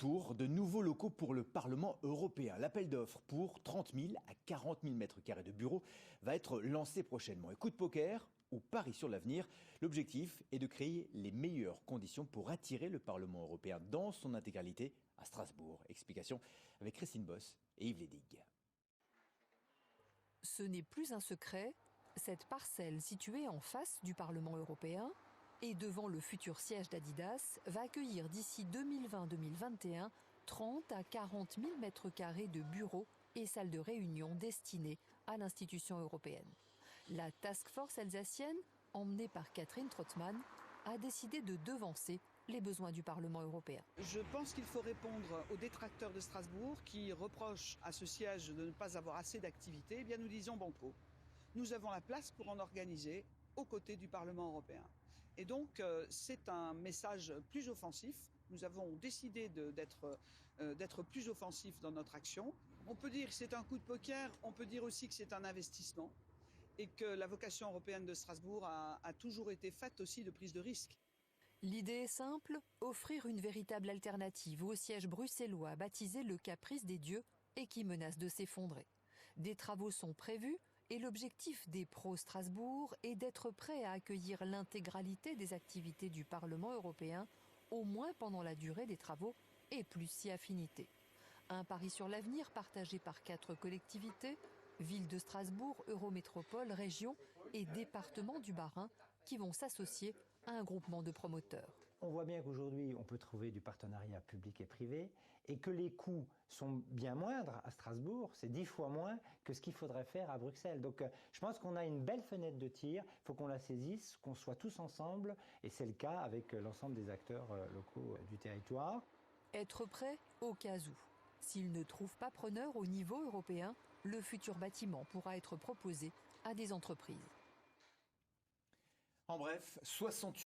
Tour de nouveaux locaux pour le Parlement européen. L'appel d'offres pour 30 000 à 40 000 mètres carrés de bureaux va être lancé prochainement. Et coup de poker ou pari sur l'avenir, l'objectif est de créer les meilleures conditions pour attirer le Parlement européen dans son intégralité à Strasbourg. Explication avec Christine Boss et Yves Lédig. Ce n'est plus un secret, cette parcelle située en face du Parlement européen et devant le futur siège d'Adidas va accueillir d'ici 2020-2021 30 à 40 000 mètres carrés de bureaux et salles de réunion destinées à l'institution européenne. La task force alsacienne, emmenée par Catherine Trottmann, a décidé de devancer les besoins du Parlement européen. Je pense qu'il faut répondre aux détracteurs de Strasbourg qui reprochent à ce siège de ne pas avoir assez d'activités. Eh bien, nous disons banco. Nous avons la place pour en organiser aux côtés du Parlement européen. Et donc, c'est un message plus offensif. Nous avons décidé d'être plus offensifs dans notre action. On peut dire que c'est un coup de poker, on peut dire aussi que c'est un investissement et que la vocation européenne de Strasbourg a toujours été faite aussi de prise de risque. L'idée est simple, offrir une véritable alternative au siège bruxellois baptisé le Caprice des dieux et qui menace de s'effondrer. Des travaux sont prévus et l'objectif des pros Strasbourg est d'être prêt à accueillir l'intégralité des activités du Parlement européen, au moins pendant la durée des travaux et plus si affinité. Un pari sur l'avenir partagé par 4 collectivités, Ville de Strasbourg, Eurométropole, Région et Département du Bas-Rhin, qui vont s'associer à un groupement de promoteurs. On voit bien qu'aujourd'hui, on peut trouver du partenariat public et privé et que les coûts sont bien moindres à Strasbourg, c'est 10 fois moins que ce qu'il faudrait faire à Bruxelles. Donc je pense qu'on a une belle fenêtre de tir, il faut qu'on la saisisse, qu'on soit tous ensemble et c'est le cas avec l'ensemble des acteurs locaux du territoire. Être prêt au cas où. S'il ne trouve pas preneur au niveau européen, le futur bâtiment pourra être proposé à des entreprises. En bref, 68